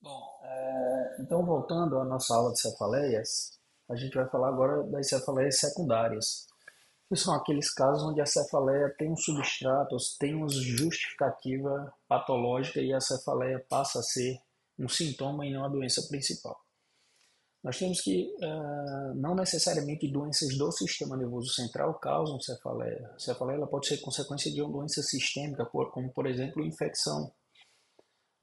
Bom, então voltando à nossa aula de cefaleias, a gente vai falar agora das cefaleias secundárias, que são aqueles casos onde a cefaleia tem um substrato, tem uma justificativa patológica e a cefaleia passa a ser um sintoma e não a doença principal. Nós temos que, não necessariamente doenças do sistema nervoso central causam cefaleia. A cefaleia ela pode ser consequência de uma doença sistêmica, como por exemplo infecção.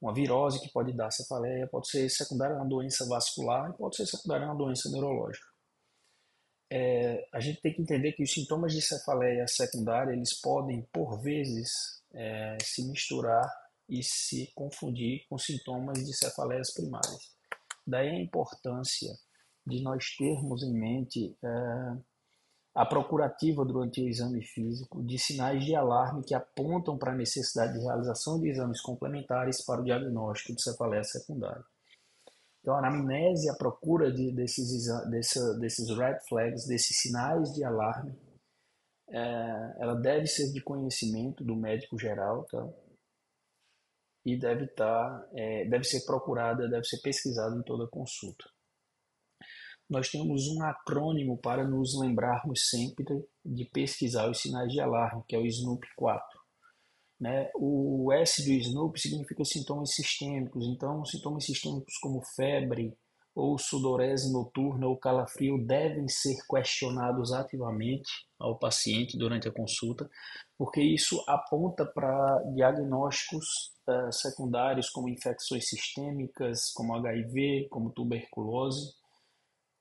Uma virose que pode dar cefaleia, pode ser secundária a uma doença vascular e pode ser secundária a uma doença neurológica. A gente tem que entender que os sintomas de cefaleia secundária eles podem, por vezes, se misturar e se confundir com sintomas de cefaleias primárias. Daí a importância de nós termos em mente a procurativa durante o exame físico de sinais de alarme que apontam para a necessidade de realização de exames complementares para o diagnóstico de cefaleia secundária. Então, a anamnese, a procura desses red flags, desses sinais de alarme, ela deve ser de conhecimento do médico geral, tá? E deve ser procurada, deve ser pesquisada em toda consulta. Nós temos um acrônimo para nos lembrarmos sempre de pesquisar os sinais de alarme, que é o SNOOP4. Né? O S do SNOOP significa sintomas sistêmicos, então sintomas sistêmicos como febre ou sudorese noturna ou calafrio devem ser questionados ativamente ao paciente durante a consulta, porque isso aponta para diagnósticos secundários como infecções sistêmicas, como HIV, como tuberculose,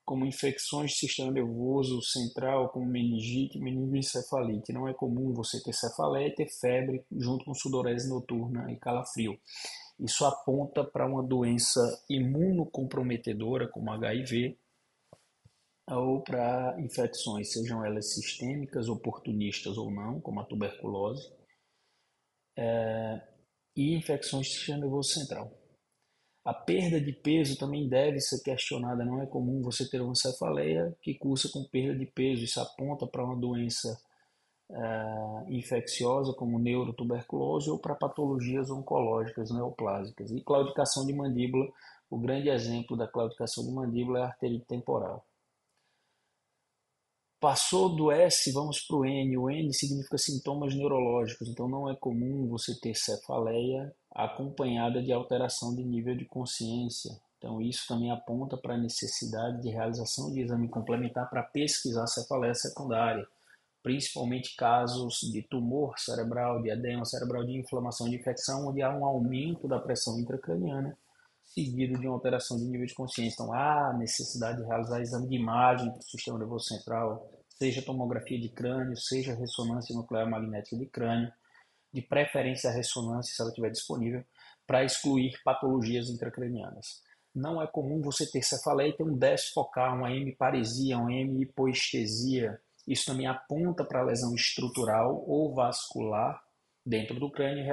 como infecções do sistema nervoso central, como meningite, meningoencefalite. Não é comum você ter cefaleia e ter febre junto com sudorese noturna e calafrio. Isso aponta para uma doença imunocomprometedora, como HIV, ou para infecções, sejam elas sistêmicas, oportunistas ou não, como a tuberculose, e infecções do sistema nervoso central. A perda de peso também deve ser questionada. Não é comum você ter uma cefaleia que cursa com perda de peso. Isso aponta para uma doença infecciosa como neurotuberculose ou para patologias oncológicas neoplásicas. E claudicação de mandíbula, o grande exemplo da claudicação de mandíbula é a arterite temporal. Passou do S, vamos para o N. O N significa sintomas neurológicos, então não é comum você ter cefaleia acompanhada de alteração de nível de consciência. Então isso também aponta para a necessidade de realização de exame complementar para pesquisar a cefaleia secundária, principalmente casos de tumor cerebral, de edema cerebral, de inflamação, de infecção, onde há um aumento da pressão intracraniana seguido de uma alteração de nível de consciência. Então, há necessidade de realizar exame de imagem para o sistema nervoso central, seja tomografia de crânio, seja ressonância nuclear magnética de crânio, de preferência a ressonância, se ela estiver disponível, para excluir patologias intracranianas. Não é comum você ter cefaleia e ter um déficit focal, uma hemiparesia, uma hemihipoestesia. Isso também aponta para a lesão estrutural ou vascular dentro do crânio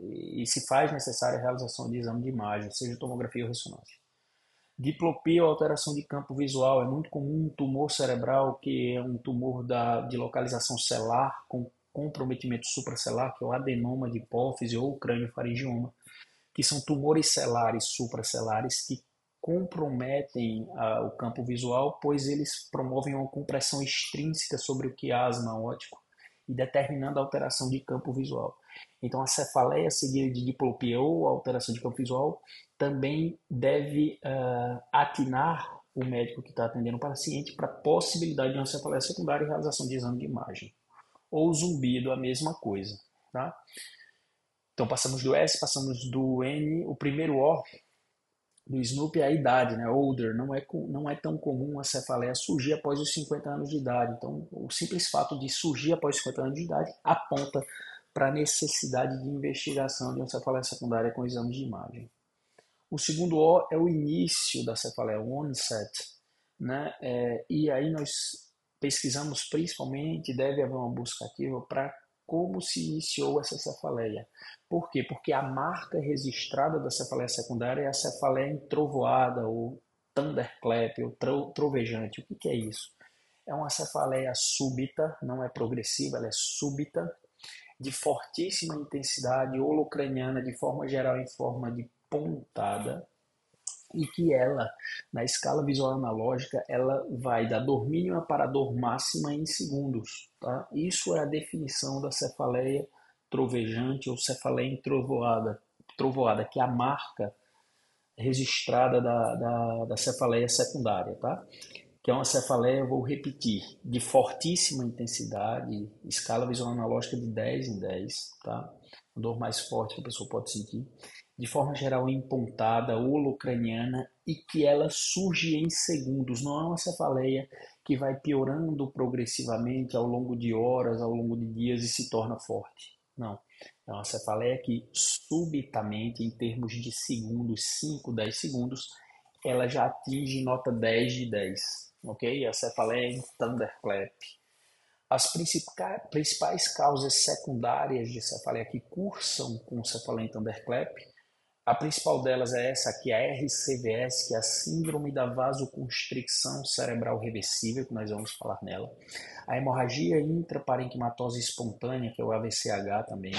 e se faz necessária a realização de exame de imagem, seja tomografia ou ressonância. Diplopia ou alteração de campo visual. É muito comum um tumor cerebral, que é um tumor de localização celular, com comprometimento supracelular, que é o adenoma de hipófise ou o crâniofaringioma, que são tumores celares supracelares que comprometem o campo visual, pois eles promovem uma compressão extrínseca sobre o quiasma óptico e determinando a alteração de campo visual. Então, a cefaleia seguida de diplopia ou alteração de campo visual também deve atinar o médico que está atendendo o paciente para a possibilidade de uma cefaleia secundária e realização de exame de imagem. Ou zumbido, a mesma coisa. Tá? Então, passamos do S, passamos do N. O primeiro O do Snoop é a idade, né? Older. Não é tão comum a cefaleia surgir após os 50 anos de idade. Então, o simples fato de surgir após os 50 anos de idade aponta para a necessidade de investigação de uma cefaleia secundária com exame de imagem. O segundo O é o início da cefaleia, o onset, né? E aí nós pesquisamos principalmente, deve haver uma busca ativa para como se iniciou essa cefaleia. Por quê? Porque a marca registrada da cefaleia secundária é a cefaleia entrovoada, ou thunderclap, ou trovejante. O que é isso? É uma cefaleia súbita, não é progressiva, ela é súbita, de fortíssima intensidade holocraniana, de forma geral em forma de pontada e que ela, na escala visual analógica, ela vai da dor mínima para a dor máxima em segundos, tá? Isso é a definição da cefaleia trovejante ou cefaleia trovoada, que é a marca registrada da cefaleia secundária, tá? Que é uma cefaleia, eu vou repetir, de fortíssima intensidade, escala visual analógica de 10 em 10, tá? A dor mais forte que a pessoa pode sentir, de forma geral empontada, holocraniana, e que ela surge em segundos, não é uma cefaleia que vai piorando progressivamente ao longo de horas, ao longo de dias e se torna forte. Não, é uma cefaleia que subitamente, em termos de segundos, 5, 10 segundos, ela já atinge nota 10 de 10, ok? A cefaleia em Thunderclap. As principais causas secundárias de cefaleia que cursam com cefaleia em Thunderclap, a principal delas é essa aqui, a RCVS, que é a Síndrome da Vasoconstricção Cerebral Reversível, que nós vamos falar nela. A hemorragia intraparenquimatose espontânea, que é o AVCH também.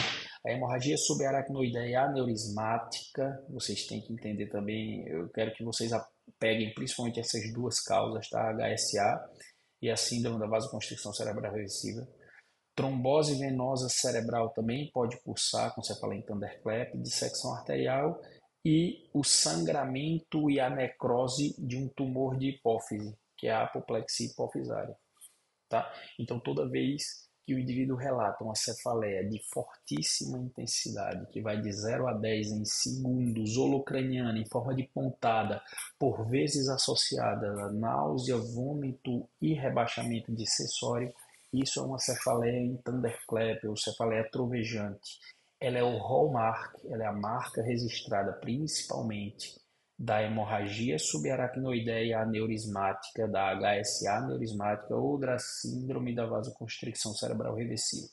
A hemorragia subaracnoideia aneurismática, vocês têm que entender também, eu quero que vocês peguem principalmente essas duas causas, tá? A HSA e a Síndrome da Vasoconstricção Cerebral Reversível. Trombose venosa cerebral também pode cursar com cefaleia em Thunderclap, dissecção arterial e o sangramento e a necrose de um tumor de hipófise, que é a apoplexia hipofisária. Tá? Então, toda vez que o indivíduo relata uma cefaleia de fortíssima intensidade, que vai de 0 a 10 em segundos, holocraniana, em forma de pontada, por vezes associada a náusea, vômito e rebaixamento dissessório, isso é uma cefaleia em Thunderclap, ou cefaleia trovejante. Ela é o hallmark, ela é a marca registrada principalmente da hemorragia subaracnoideia aneurismática, da HSA aneurismática ou da síndrome da vasoconstricção cerebral reversível,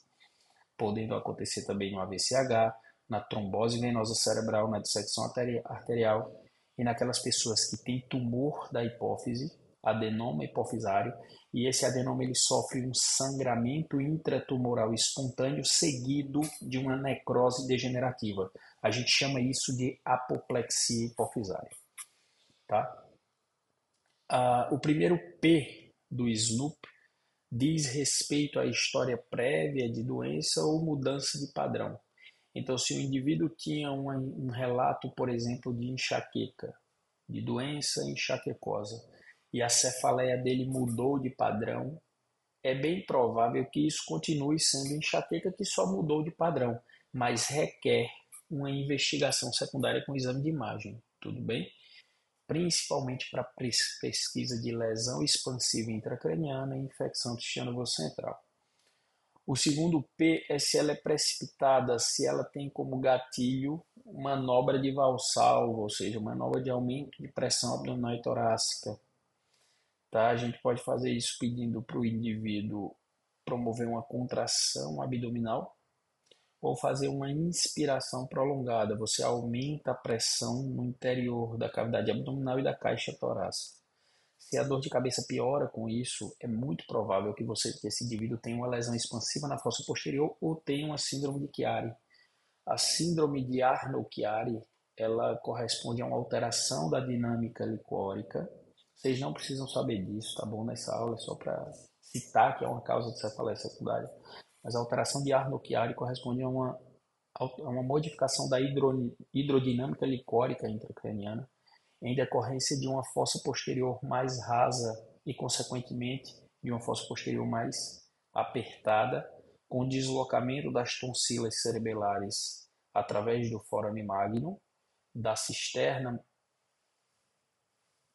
podendo acontecer também no AVCH, na trombose venosa cerebral, na dissecção arterial e naquelas pessoas que têm tumor da hipófise, adenoma hipofisário, e esse adenoma ele sofre um sangramento intratumoral espontâneo seguido de uma necrose degenerativa. A gente chama isso de apoplexia hipofisária. Tá? O primeiro P do SNOOP diz respeito à história prévia de doença ou mudança de padrão. Então, se o indivíduo tinha um relato, por exemplo, de enxaqueca, de doença enxaquecosa, e a cefaleia dele mudou de padrão, é bem provável que isso continue sendo enxaqueca que só mudou de padrão, mas requer uma investigação secundária com exame de imagem, tudo bem? Principalmente para pesquisa de lesão expansiva intracraniana e infecção do sistema nervoso central. O segundo P é se ela é precipitada, se ela tem como gatilho manobra de Valsalva, ou seja, manobra de aumento de pressão abdominal e torácica. Tá? A gente pode fazer isso pedindo para o indivíduo promover uma contração abdominal ou fazer uma inspiração prolongada. Você aumenta a pressão no interior da cavidade abdominal e da caixa torácica. Se a dor de cabeça piora com isso, é muito provável que esse indivíduo tenha uma lesão expansiva na fossa posterior ou tenha uma síndrome de Chiari. A síndrome de Arnold-Chiari, ela corresponde a uma alteração da dinâmica licórica. Vocês não precisam saber disso, tá bom? Nessa aula é só para citar que é uma causa de cefaleia secundária. Mas a alteração de Arnold-Chiari corresponde a uma modificação da hidrodinâmica licórica intracraniana em decorrência de uma fossa posterior mais rasa e, consequentemente, de uma fossa posterior mais apertada, com deslocamento das tonsilas cerebelares através do forame magnum, da cisterna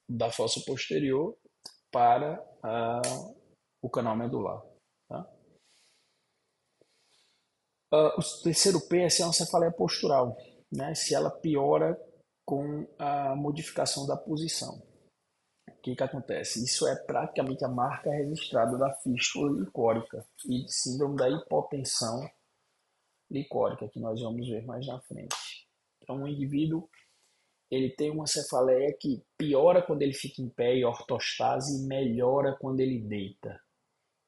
da fossa posterior para o canal medular. Tá? O terceiro P é se é uma cefaleia postural, né? Se ela piora com a modificação da posição. O que acontece? Isso é praticamente a marca registrada da fístula licórica e de síndrome da hipotensão licórica, que nós vamos ver mais na frente. Então, o indivíduo ele tem uma cefaleia que piora quando ele fica em pé e ortostase e melhora quando ele deita.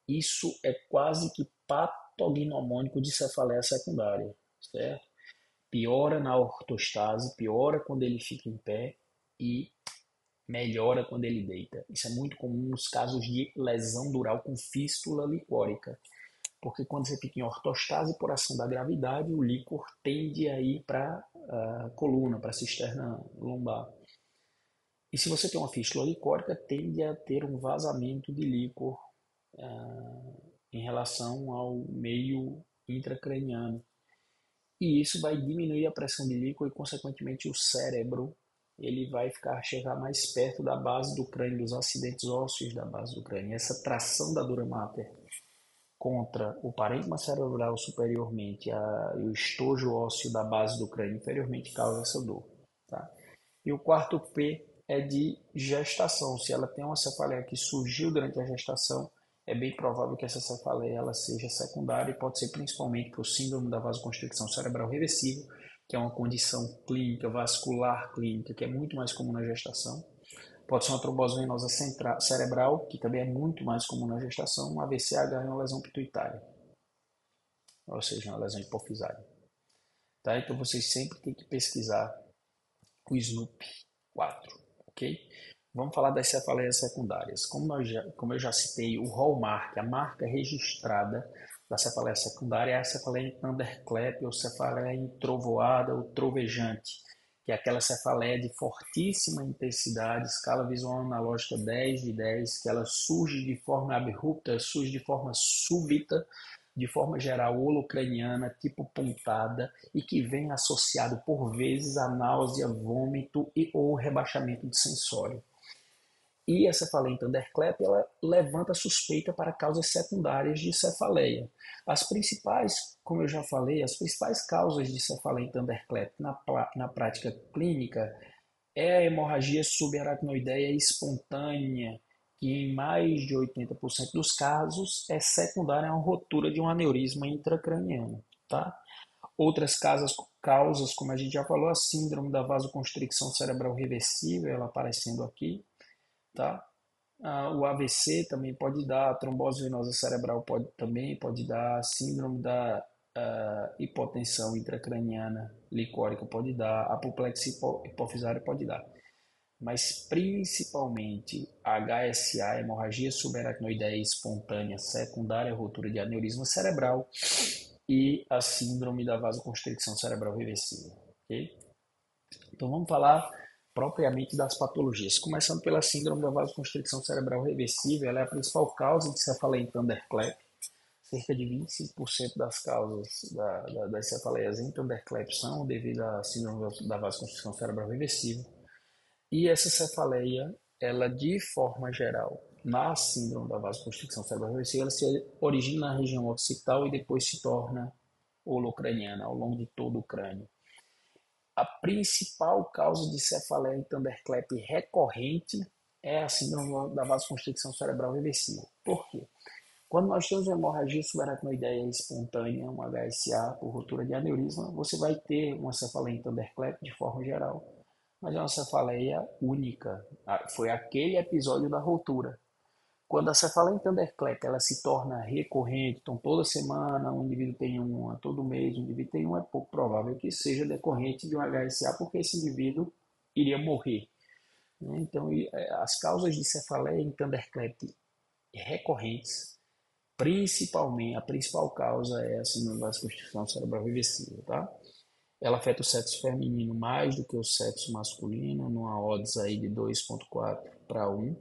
Isso é quase que patognomônico de cefaleia secundária, certo? piora na ortostase, piora quando ele fica em pé e melhora quando ele deita. Isso é muito comum nos casos de lesão dural com fístula licórica, porque quando você fica em ortostase por ação da gravidade, o líquor tende a ir para a coluna, para a cisterna lombar. E se você tem uma fístula licórica, tende a ter um vazamento de líquor em relação ao meio intracraniano. E isso vai diminuir a pressão de líquor e, consequentemente, o cérebro ele vai chegar mais perto da base do crânio, dos acidentes ósseos da base do crânio. Essa tração da dura mater contra o parênquima cerebral superiormente e o estojo ósseo da base do crânio inferiormente causa essa dor. Tá? E o quarto P é de gestação. Se ela tem uma cefaleia que surgiu durante a gestação, é bem provável que essa cefaleia ela seja secundária e pode ser principalmente para o síndrome da vasoconstricção cerebral reversível, que é uma condição clínica, vascular clínica, que é muito mais comum na gestação. Pode ser uma trombose venosa cerebral, que também é muito mais comum na gestação, um AVCH e uma lesão pituitária, ou seja, uma lesão hipofisária. Tá? Então vocês sempre têm que pesquisar o SNOOP4, ok? Vamos falar das cefaleias secundárias. Como eu já citei, o hallmark, a marca registrada da cefaleia secundária é a cefaleia em thunderclap ou cefaleia em trovoada ou trovejante, que é aquela cefaleia de fortíssima intensidade, escala visual analógica 10 de 10, que ela surge de forma abrupta, surge de forma súbita, de forma geral holocraniana, tipo pontada, e que vem associado por vezes a náusea, vômito e ou rebaixamento de sensório. E a cefaleia em thunderclap ela levanta suspeita para causas secundárias de cefaleia. As principais, como eu já falei, as principais causas de cefaleia em thunderclap na prática clínica é a hemorragia subaracnoideia espontânea, que em mais de 80% dos casos é secundária a uma rotura de um aneurisma intracraniano. Tá? Outras causas, como a gente já falou, a síndrome da vasoconstricção cerebral reversível, ela aparecendo aqui. Tá? O AVC também pode dar, a trombose venosa cerebral também pode dar, a síndrome da hipotensão intracraniana licórica pode dar, a apoplexia hipofisária pode dar. Mas principalmente a HSA, hemorragia subaracnoideia espontânea secundária, rotura de aneurisma cerebral e a síndrome da vasoconstricção cerebral reversível. Okay? Então vamos falar propriamente das patologias. Começando pela síndrome da vasoconstricção cerebral reversível, ela é a principal causa de cefaleia em thunderclap. Cerca de 25% das causas das cefaleias em thunderclap são devido à síndrome da vasoconstricção cerebral reversível. E essa cefaleia, ela de forma geral, na síndrome da vasoconstricção cerebral reversível, ela se origina na região occipital e depois se torna holocraniana ao longo de todo o crânio. A principal causa de cefaleia em thunderclap recorrente é a síndrome da vasoconstricção cerebral reversível. Por quê? Quando nós temos uma hemorragia subaracnoideia espontânea, um HSA por rotura de aneurisma, você vai ter uma cefaleia em thunderclap de forma geral, mas é uma cefaleia única. Foi aquele episódio da rotura. Quando a cefaleia em thunderclap ela se torna recorrente, então toda semana um indivíduo tem uma, todo mês um indivíduo tem uma, é pouco provável que seja decorrente de um HSA, porque esse indivíduo iria morrer. Então, as causas de cefaleia em thunderclap recorrentes, principalmente, a principal causa é a síndrome da vasoconstricção cerebral reversível, tá? Ela afeta o sexo feminino mais do que o sexo masculino, numa odds aí de 2,4 para 1.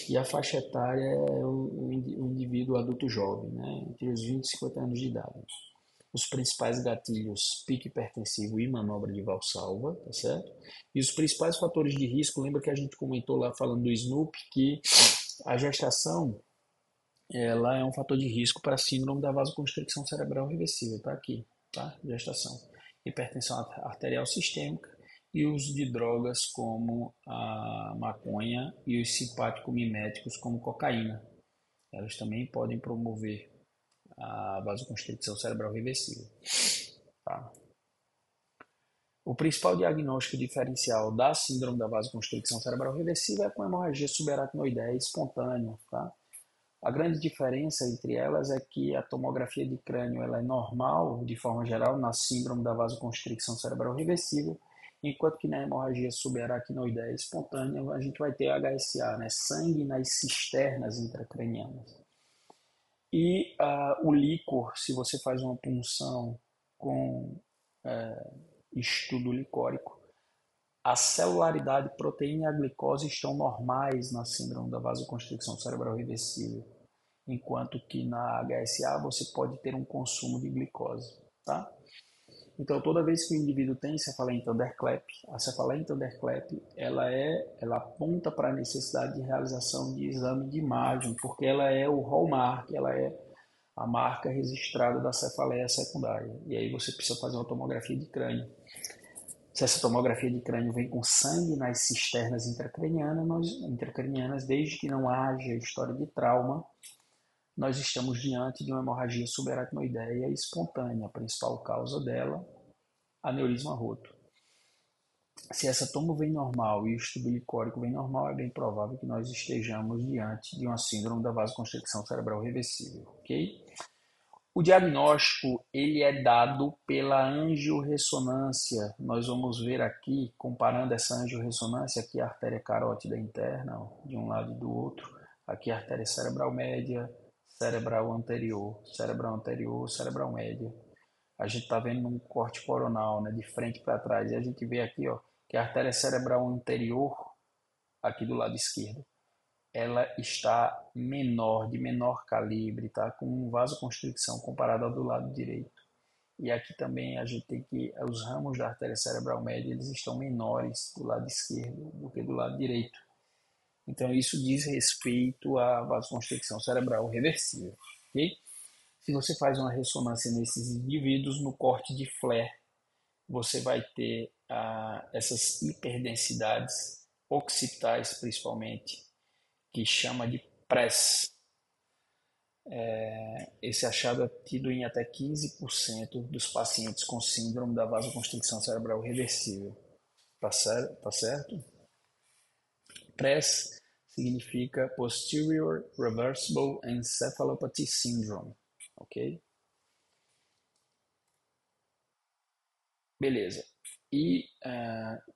E a faixa etária é o indivíduo adulto jovem, né? Entre os 20 e 50 anos de idade. Os principais gatilhos, pique hipertensivo e manobra de valsalva, tá certo? E os principais fatores de risco, lembra que a gente comentou lá falando do SNOOP, que a gestação ela é um fator de risco para a síndrome da vasoconstricção cerebral reversível, tá aqui, tá? Gestação. Hipertensão arterial sistêmica e uso de drogas como a maconha e os simpático-miméticos como cocaína. Elas também podem promover a vasoconstricção cerebral reversível. Tá? O principal diagnóstico diferencial da síndrome da vasoconstricção cerebral reversível é com hemorragia subaracnoideia espontânea. Tá? A grande diferença entre elas é que a tomografia de crânio ela é normal, de forma geral, na síndrome da vasoconstricção cerebral reversível, enquanto que na hemorragia subaracnoideia espontânea a gente vai ter HSA, né? Sangue nas cisternas intracranianas. E o líquor, se você faz uma punção com estudo licórico, a celularidade, proteína e a glicose estão normais na síndrome da vasoconstricção cerebral reversível, enquanto que na HSA você pode ter um consumo de glicose, tá? Então, toda vez que o indivíduo tem cefaleia em thunderclap, a cefaleia em thunderclap, ela aponta para a necessidade de realização de exame de imagem, porque ela é o hallmark, ela é a marca registrada da cefaleia secundária. E aí você precisa fazer uma tomografia de crânio. Se essa tomografia de crânio vem com sangue nas cisternas intracranianas, desde que não haja história de trauma, nós estamos diante de uma hemorragia subaracnoideia espontânea, a principal causa dela, aneurisma roto. Se essa tomo vem normal e o estudo licórico vem normal, é bem provável que nós estejamos diante de uma síndrome da vasoconstricção cerebral reversível, ok? O diagnóstico ele é dado pela angiorressonância. Nós vamos ver aqui, comparando essa angiorressonância, aqui a artéria carótida interna, de um lado e do outro, aqui a artéria cerebral média, cerebral anterior, cerebral média. A gente está vendo um corte coronal, né, de frente para trás, e a gente vê aqui, ó, que a artéria cerebral anterior, aqui do lado esquerdo, ela está menor, de menor calibre, tá? Com vasoconstricção comparada ao do lado direito. E aqui também a gente tem que os ramos da artéria cerebral média, eles estão menores do lado esquerdo do que do lado direito. Então isso diz respeito à vasoconstricção cerebral reversível, ok? Se você faz uma ressonância nesses indivíduos, no corte de Flair, você vai ter essas hiperdensidades occipitais, principalmente, que chama de PRESS. Esse achado é tido em até 15% dos pacientes com síndrome da vasoconstricção cerebral reversível. Tá certo? Tá certo? PRESS significa Posterior Reversible Encephalopathy Syndrome. Ok? Beleza. E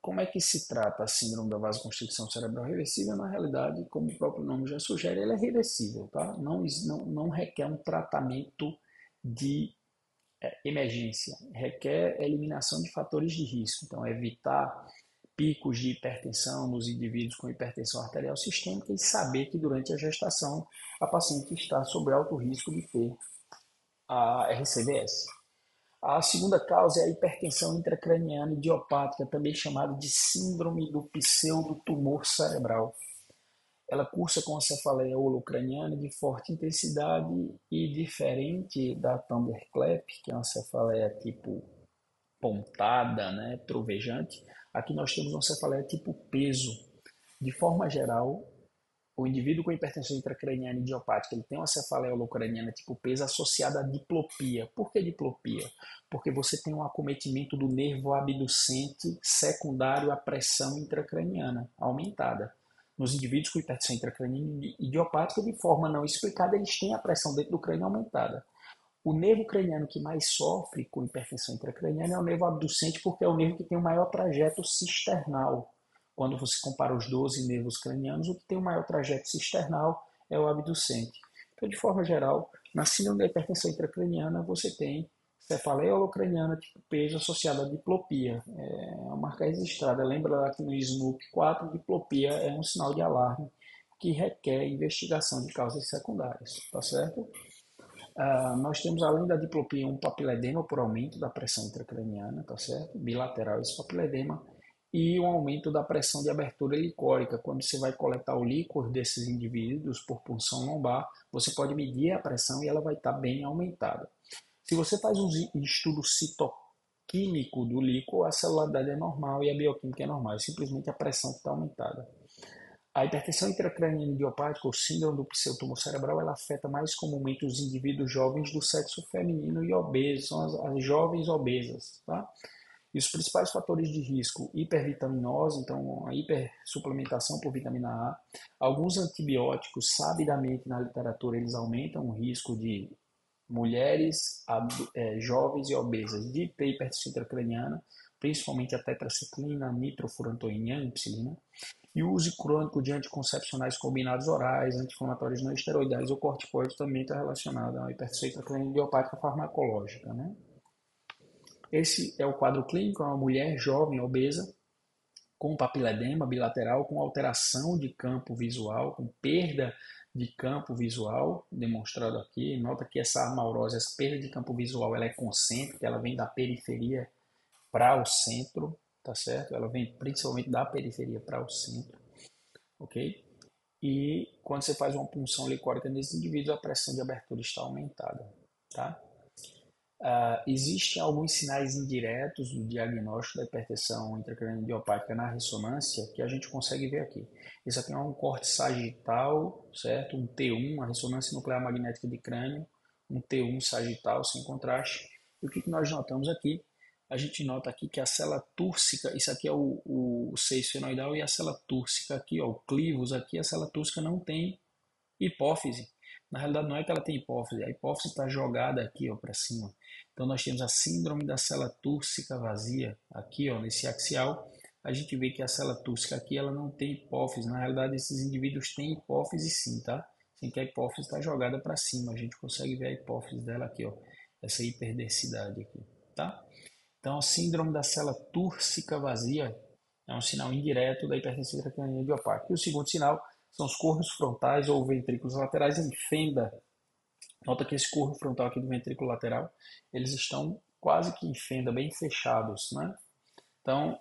como é que se trata a síndrome da vasoconstricção cerebral reversível? Na realidade, como o próprio nome já sugere, ela é reversível, tá? Não requer um tratamento de emergência, requer eliminação de fatores de risco. Então, evitar picos de hipertensão nos indivíduos com hipertensão arterial sistêmica e saber que durante a gestação a paciente está sob alto risco de ter a RCVS. A segunda causa é a hipertensão intracraniana idiopática, também chamada de síndrome do pseudotumor cerebral. Ela cursa com a cefaleia holocraniana de forte intensidade e diferente da thunderclap, que é uma cefaleia tipo pontada, né, trovejante. Aqui nós temos uma cefaleia tipo peso. De forma geral, o indivíduo com hipertensão intracraniana idiopática, ele tem uma cefaleia holocraniana tipo peso associada à diplopia. Por que diplopia? Porque você tem um acometimento do nervo abducente secundário à pressão intracraniana aumentada. Nos indivíduos com hipertensão intracraniana idiopática, de forma não explicada, eles têm a pressão dentro do crânio aumentada. O nervo craniano que mais sofre com hipertensão intracraniana é o nervo abducente, porque é o nervo que tem o maior trajeto cisternal. Quando você compara os 12 nervos cranianos, o que tem o maior trajeto cisternal é o abducente. Então, de forma geral, na síndrome da hipertensão intracraniana, você tem cefaleia holocraniana tipo peso associada à diplopia. É uma marca registrada. Lembra lá que no SNOOP 4, diplopia é um sinal de alarme que requer investigação de causas secundárias, tá certo? Nós temos, além da diplopia, um papiledema por aumento da pressão intracraniana, tá certo? Bilateral esse papiledema, e um aumento da pressão de abertura helicórica. Quando você vai coletar o líquor desses indivíduos por punção lombar, você pode medir a pressão e ela vai estar bem aumentada. Se você faz um estudo citoquímico do líquor, a celularidade é normal e a bioquímica é normal, é simplesmente a pressão que está aumentada. A hipertensão intracraniana idiopática, ou síndrome do pseudotumor cerebral, ela afeta mais comumente os indivíduos jovens do sexo feminino e obesos, são as jovens obesas, tá? E os principais fatores de risco: hipervitaminose, então a hipersuplementação por vitamina A. Alguns antibióticos, sabidamente na literatura, eles aumentam o risco de mulheres jovens e obesas de ter hipertensão intracraniana, principalmente a tetraciclina, a nitrofurantoína e a ampicilina. E o uso crônico de anticoncepcionais combinados orais, anti-inflamatórios não esteroidais ou corticoides também está relacionado à hipertensão intracraniana idiopática farmacológica, né? Esse é o quadro clínico, é uma mulher jovem, obesa, com papiledema bilateral, com alteração de campo visual, com perda de campo visual, demonstrado aqui. Nota que essa amaurose, essa perda de campo visual, ela é concêntrica, ela vem da periferia para o centro, tá certo? Ela vem principalmente da periferia para o centro, ok? E quando você faz uma punção licórica nesses indivíduos, a pressão de abertura está aumentada, tá? Existem alguns sinais indiretos do diagnóstico da hipertensão intracraniana idiopática na ressonância que a gente consegue ver aqui. Isso aqui é um corte sagital, certo? Um T1, a ressonância nuclear magnética de crânio, um T1 sagital sem contraste. E o que nós notamos aqui? A gente nota aqui que a célula túrcica, isso aqui é o seio esfenoidal, e a célula túrcica aqui, ó, o clivus aqui, a célula túrcica não tem hipófise. Na realidade, não é que ela tem hipófise, a hipófise está jogada aqui para cima. Então, nós temos a síndrome da célula túrcica vazia, aqui ó, nesse axial. A gente vê que a célula túrcica aqui ela não tem hipófise. Na realidade, esses indivíduos têm hipófise sim, tá? Sem que a hipófise está jogada para cima. A gente consegue ver a hipófise dela aqui, ó, essa hiperdensidade aqui, tá? Então, a síndrome da célula túrcica vazia é um sinal indireto da hipertensão intracraniana idiopática. E o segundo sinal são os cornos frontais ou ventrículos laterais em fenda. Nota que esse corno frontal aqui do ventrículo lateral, eles estão quase que em fenda, bem fechados, né? Então,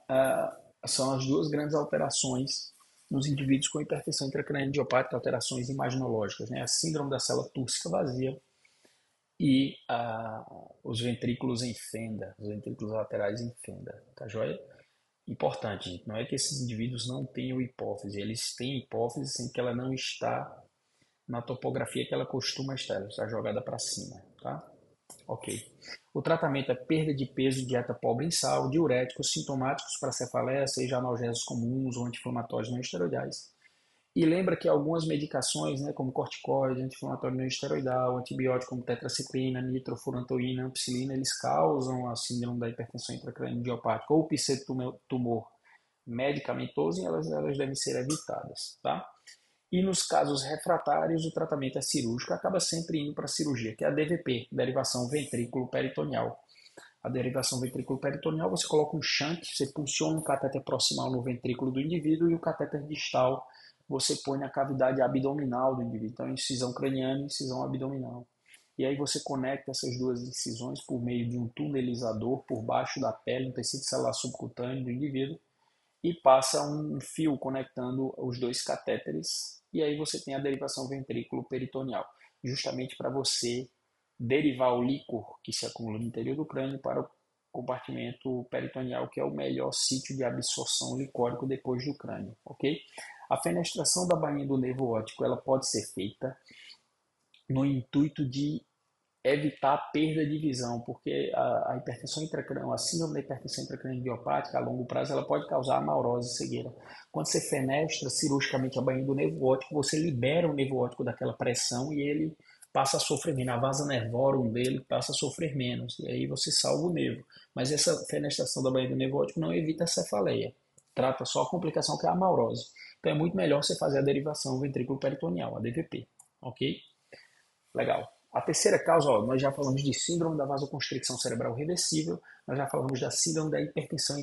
são as duas grandes alterações nos indivíduos com hipertensão intracraniana idiopática, alterações imaginológicas, né? A síndrome da célula túrcica vazia e os ventrículos em fenda, os ventrículos laterais em fenda, tá joia? Importante, gente, não é que esses indivíduos não tenham hipófise, eles têm hipófise sem que ela não está na topografia que ela costuma estar, ela está jogada para cima, tá? Ok. O tratamento é perda de peso, dieta pobre em sal, diuréticos sintomáticos para cefaleia, seja analgésicos comuns ou anti-inflamatórios não esteroidais. E lembra que algumas medicações, né, como corticoide, anti-inflamatório não esteroidal, antibiótico como tetraciclina, nitrofurantoína, ampicilina, eles causam a síndrome da hipertensão intracraniana idiopática ou pseudotumor medicamentoso e elas devem ser evitadas, tá? E nos casos refratários, o tratamento é cirúrgico, acaba sempre indo para a cirurgia, que é a DVP, derivação ventrículo peritoneal. A derivação ventrículo peritoneal, você coloca um shunt, você funciona um catéter proximal no ventrículo do indivíduo e o catéter distal você põe na cavidade abdominal do indivíduo. Então, incisão craniana e incisão abdominal. E aí você conecta essas duas incisões por meio de um tunelizador por baixo da pele, no tecido celular subcutâneo do indivíduo, e passa um fio conectando os dois catéteres, e aí você tem a derivação ventrículo-peritoneal, justamente para você derivar o líquor que se acumula no interior do crânio para o compartimento peritoneal, que é o melhor sítio de absorção licórico depois do crânio, ok? A fenestração da bainha do nervo óptico ela pode ser feita no intuito de evitar a perda de visão, porque a hipertensão intracraniana, a síndrome da hipertensão intracraniana idiopática a longo prazo, ela pode causar amaurose e cegueira. Quando você fenestra cirurgicamente a bainha do nervo óptico, você libera o nervo óptico daquela pressão e ele passa a sofrer menos, a vasa nervorum dele passa a sofrer menos, e aí você salva o nervo. Mas essa fenestração da bainha do nervo óptico não evita a cefaleia, trata só a complicação que é a amaurose. Então é muito melhor você fazer a derivação ventrículo peritoneal, a DVP, ok? Legal. A terceira causa, ó, nós já falamos de síndrome da vasoconstricção cerebral reversível, nós já falamos da síndrome da hipertensão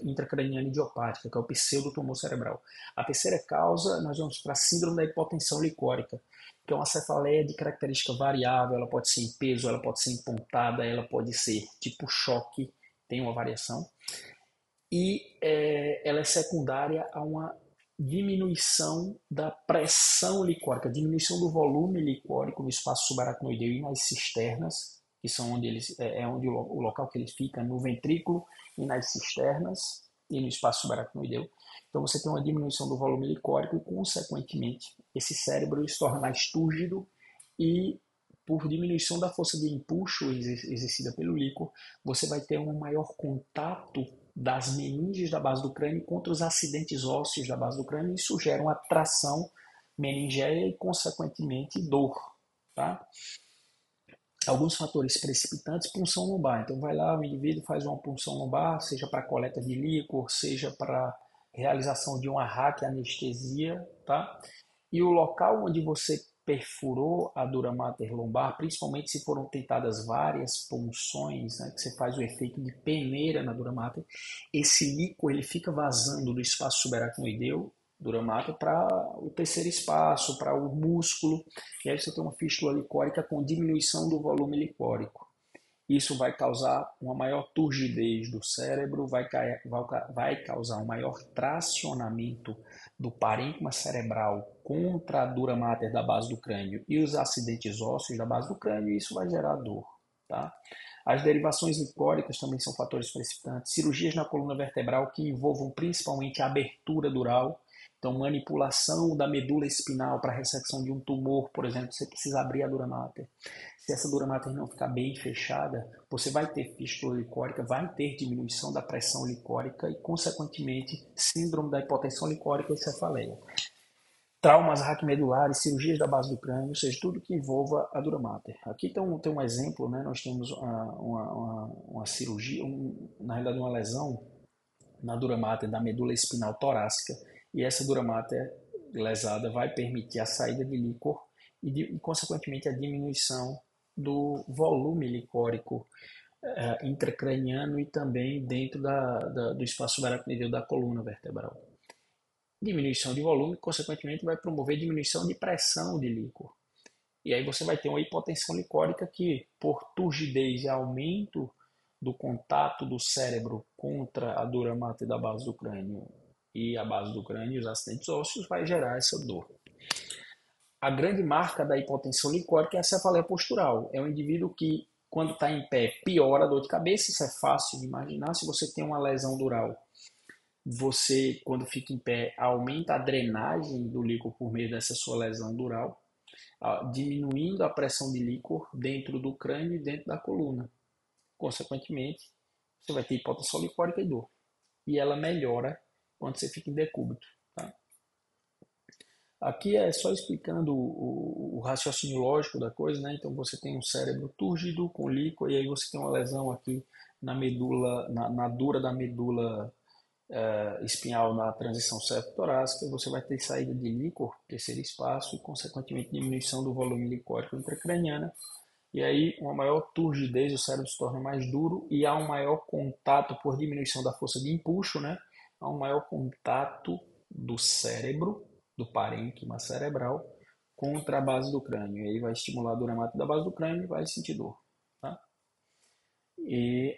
intracraniana idiopática, que é o pseudotumor cerebral. A terceira causa, nós vamos para a síndrome da hipotensão licórica, que é uma cefaleia de característica variável, ela pode ser em peso, ela pode ser em pontada, ela pode ser tipo choque, tem uma variação, e ela é secundária a uma diminuição da pressão licórica, diminuição do volume licórico no espaço subaracnoideu e nas cisternas, que são onde onde o local que ele fica, no ventrículo e nas cisternas e no espaço subaracnoideu. Então você tem uma diminuição do volume licórico e, consequentemente, esse cérebro se torna mais túrgido e, por diminuição da força de empuxo exercida pelo líquor, você vai ter um maior contato das meninges da base do crânio contra os acidentes ósseos da base do crânio, e isso gera uma tração meningéia e, consequentemente, dor. Tá? Alguns fatores precipitantes, punção lombar. Então, vai lá, o indivíduo faz uma punção lombar, seja para coleta de líquor, seja para realização de uma raquianestesia, tá? E o local onde você perfurou a dura mater lombar, principalmente se foram tentadas várias punções, né, que você faz o efeito de peneira na dura mater, esse líquor ele fica vazando do espaço subaracnoideu, dura mater, para o terceiro espaço, para o músculo, e aí você tem uma fístula licórica com diminuição do volume licórico. Isso vai causar uma maior turgidez do cérebro, vai causar um maior tracionamento do parênquima cerebral contra a dura mater da base do crânio e os acidentes ósseos da base do crânio, e isso vai gerar dor. Tá? As derivações licóricas também são fatores precipitantes. Cirurgias na coluna vertebral que envolvam principalmente a abertura dural. Então, manipulação da medula espinal para ressecção de um tumor, por exemplo, você precisa abrir a dura mater. Se essa dura mater não ficar bem fechada, você vai ter fístula licórica, vai ter diminuição da pressão licórica e, consequentemente, síndrome da hipotensão licórica e cefaleia. Traumas raquimedulares, cirurgias da base do crânio, ou seja, tudo que envolva a dura mater. Aqui tem um exemplo, né? Nós temos uma cirurgia, na realidade uma lesão na dura mater da medula espinal torácica, e essa dura mater lesada vai permitir a saída de líquor e consequentemente, a diminuição do volume licórico intracraniano e também dentro do espaço subaracnoideu da coluna vertebral. Diminuição de volume, consequentemente, vai promover diminuição de pressão de líquor. E aí você vai ter uma hipotensão licórica que, por turgidez e aumento do contato do cérebro contra a dura mater da base do crânio e a base do crânio e os acidentes ósseos, vai gerar essa dor. A grande marca da hipotensão licórica é a cefaleia postural. É um indivíduo que, quando está em pé, piora a dor de cabeça. Isso é fácil de imaginar. Se você tem uma lesão dural, você, quando fica em pé, aumenta a drenagem do líquor por meio dessa sua lesão dural, diminuindo a pressão de líquor dentro do crânio e dentro da coluna. Consequentemente, você vai ter hipotensão licórica e dor. E ela melhora quando você fica em decúbito. Tá? Aqui é só explicando o raciocínio lógico da coisa, né? Então você tem um cérebro túrgido com líquor, e aí você tem uma lesão aqui na medula, na dura da medula espinhal na transição cérebro-torácica. Você vai ter saída de líquor, terceiro espaço, e consequentemente diminuição do volume licórico intracraniano. E aí, uma maior turgidez, o cérebro se torna mais duro e há um maior contato por diminuição da força de empuxo, né? Há um maior contato do cérebro, do parênquima cerebral, contra a base do crânio. E aí vai estimular a dura mater da base do crânio e vai sentir dor. Tá? E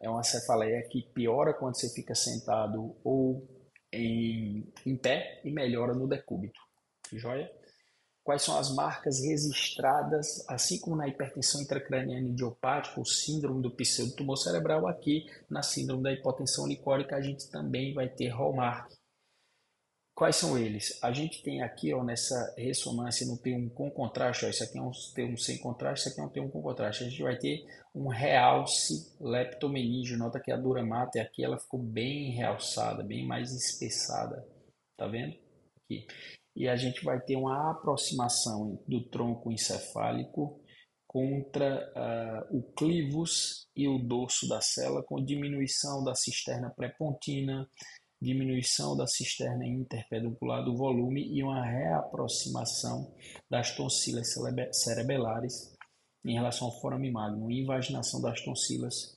é uma cefaleia que piora quando você fica sentado ou em pé e melhora no decúbito. Joia? Quais são as marcas registradas, assim como na hipertensão intracraniana idiopática, o síndrome do pseudotumor cerebral, aqui na síndrome da hipotensão licórica a gente também vai ter hallmark. Quais são eles? A gente tem aqui, ó, nessa ressonância no T1 com contraste, ó, isso aqui é um T1 sem contraste, isso aqui é um T1 com contraste. A gente vai ter um realce leptomeníngeo. Nota que a dura mater aqui ela ficou bem realçada, bem mais espessada. Tá vendo? Aqui. E a gente vai ter uma aproximação do tronco encefálico contra o clivus e o dorso da célula, com diminuição da cisterna pré-pontina, diminuição da cisterna interpeduncular do volume e uma reaproximação das tonsilas cerebelares em relação ao forame magnum, invaginação das tonsilas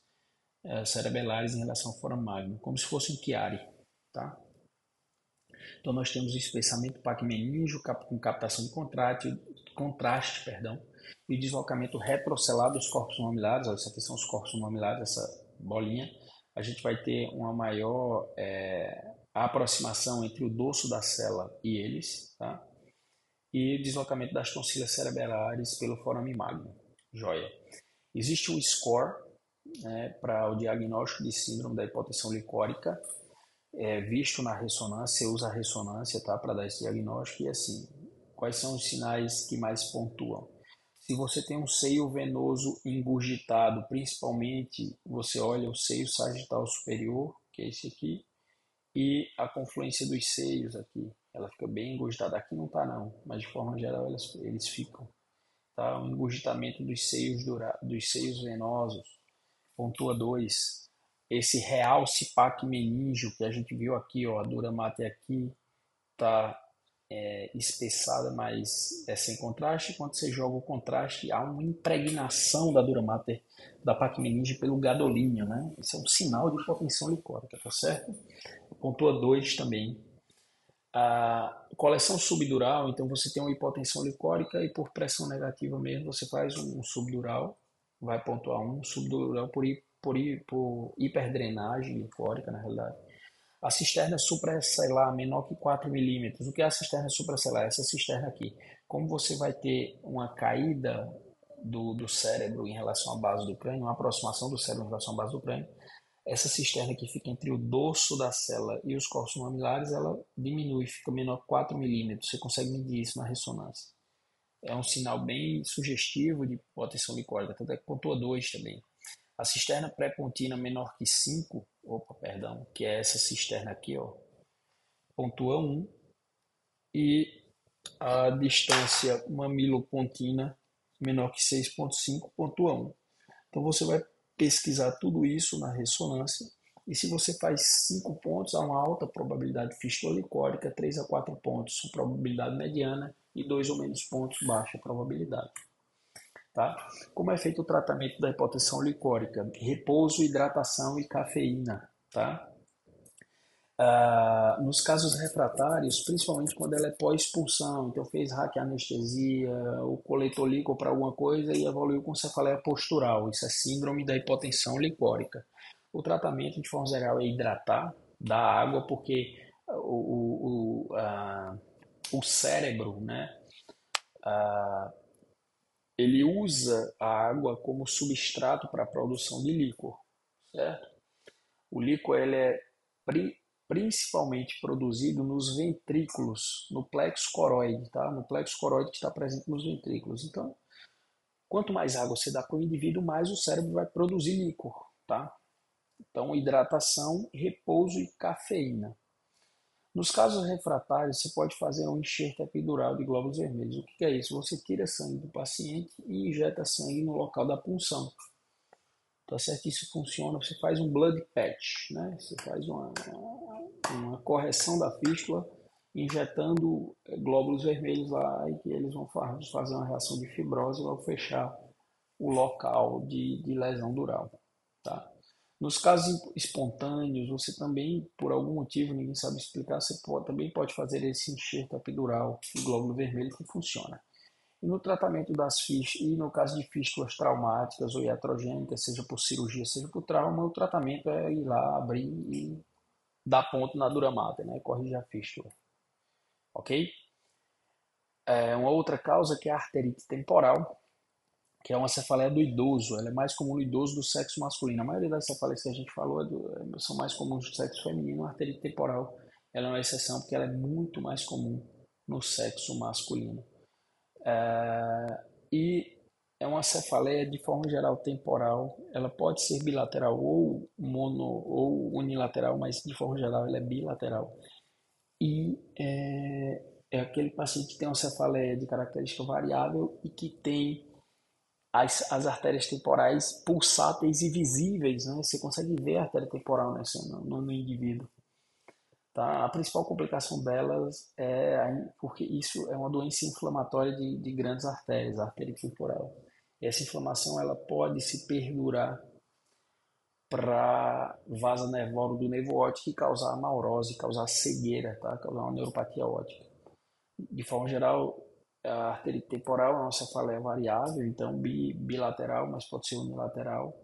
cerebelares em relação ao forame magnum, como se fosse um chiari, tá? Então nós temos o espessamento pacmeníngeo com captação de contraste, e o deslocamento retrocelar dos corpos mamilares. Ó, isso aqui são os corpos mamilares, essa bolinha. A gente vai ter uma maior aproximação entre o dorso da célula e eles, tá? E o deslocamento das tonsilas cerebelares pelo forame magnum. Joia. Existe um score, né, para o diagnóstico de síndrome da hipotensão licórica, visto na ressonância. Você usa a ressonância, tá, para dar esse diagnóstico. E assim, quais são os sinais que mais pontuam? Se você tem um seio venoso engurgitado, principalmente você olha o seio sagital superior, que é esse aqui, e a confluência dos seios aqui. Ela fica bem engurgitada. Aqui não tá não, mas de forma geral eles ficam. Tá? O engurgitamento dos seios venosos. Pontua 2. Esse realce pacmeníngeo que a gente viu aqui, ó, a dura mater aqui, tá espessada, mas é sem contraste. Quando você joga o contraste, há uma impregnação da dura mater da pacmeníngea pelo gadolínio, né? Isso é um sinal de hipotensão licórica, tá certo? Pontua 2 também. A coleção subdural, então você tem uma hipotensão licórica e por pressão negativa mesmo você faz um subdural, vai pontuar um subdural por hiperdrenagem licórica, na realidade. A cisterna supracelular menor que 4 milímetros. O que é a cisterna supracelular? Essa cisterna aqui. Como você vai ter uma caída do cérebro em relação à base do crânio, uma aproximação do cérebro em relação à base do crânio, essa cisterna que fica entre o dorso da célula e os corpos mamilares, ela diminui, fica menor que 4 milímetros. Você consegue medir isso na ressonância. É um sinal bem sugestivo de hipotensão licórica, tanto é que pontua 2 também. A cisterna pré-pontina menor que 5, que é essa cisterna aqui, ó, pontua 1. E a distância mamilo-pontina menor que 6,5, pontua 1. Então você vai pesquisar tudo isso na ressonância e se você faz 5 pontos, há uma alta probabilidade fístula licórica, 3 a 4 pontos, probabilidade mediana e 2 ou menos pontos, baixa probabilidade. Tá? Como é feito o tratamento da hipotensão licórica? Repouso, hidratação e cafeína. Tá? Nos casos refratários, principalmente quando ela é pós-expulsão, então fez raquianestesia, ou coletou líquido para alguma coisa e evoluiu com cefaleia postural. Isso é síndrome da hipotensão licórica. O tratamento, de forma geral, é hidratar, dar água, porque o cérebro, né, ele usa a água como substrato para a produção de líquor, certo? O líquor ele é principalmente produzido nos ventrículos, no plexo coroide, tá? No plexo coroide que está presente nos ventrículos. Então, quanto mais água você dá para o indivíduo, mais o cérebro vai produzir líquor, tá? Então, hidratação, repouso e cafeína. Nos casos refratários, você pode fazer um enxerto epidural de glóbulos vermelhos. O que é isso? Você tira sangue do paciente e injeta sangue no local da punção. Tá certo? Isso funciona, você faz um blood patch, né? Você faz uma correção da fístula, injetando glóbulos vermelhos lá e que eles vão fazer uma reação de fibrose e vão fechar o local de lesão dural. Tá? Nos casos espontâneos, você também, por algum motivo, ninguém sabe explicar, também pode fazer esse enxerto epidural de glóbulo vermelho que funciona. E no tratamento das fístulas, e no caso de fístulas traumáticas ou iatrogênicas, seja por cirurgia, seja por trauma, o tratamento é ir lá, abrir e dar ponto na dura mater, né? Corrigir a fístula. Ok? Uma outra causa que é a arterite temporal, que é uma cefaleia do idoso. Ela é mais comum no idoso do sexo masculino. A maioria das cefaleias que a gente falou são mais comuns do sexo feminino. A arterite temporal ela é uma exceção porque ela é muito mais comum no sexo masculino. E é uma cefaleia de forma geral temporal. Ela pode ser bilateral ou mono ou unilateral, mas de forma geral ela é bilateral. E é aquele paciente que tem uma cefaleia de característica variável e que tem as artérias temporais pulsáteis e visíveis, né? Você consegue ver a artéria temporal no indivíduo. Tá? A principal complicação delas porque isso é uma doença inflamatória de grandes artérias, a artéria temporal. Essa inflamação ela pode se perdurar para vasa nervosa do nervo óptico e causar amaurose, causar cegueira, tá? Causar uma neuropatia óptica. De forma geral, a artéria temporal é uma cefaleia variável, então bilateral, mas pode ser unilateral,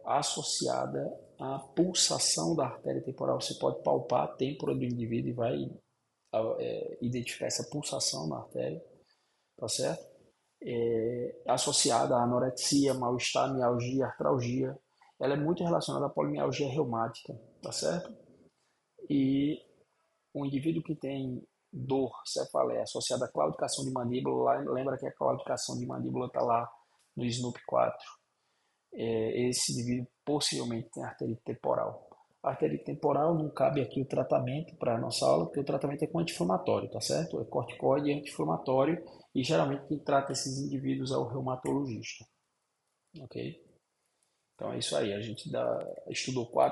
associada à pulsação da artéria temporal. Você pode palpar a têmpora do indivíduo e vai identificar essa pulsação na artéria, tá certo? Associada à anorexia, mal-estar, mialgia, artralgia. Ela é muito relacionada à polimialgia reumática, tá certo? E o indivíduo que tem dor, cefaleia associada à claudicação de mandíbula, lembra que a claudicação de mandíbula está lá no SNOP-4. Esse indivíduo possivelmente tem arterite temporal. A arterite temporal não cabe aqui o tratamento para a nossa aula, porque o tratamento é com anti-inflamatório, tá certo? É corticoide e anti-inflamatório, e geralmente quem trata esses indivíduos é o reumatologista, ok? Então é isso aí, a gente estudou 4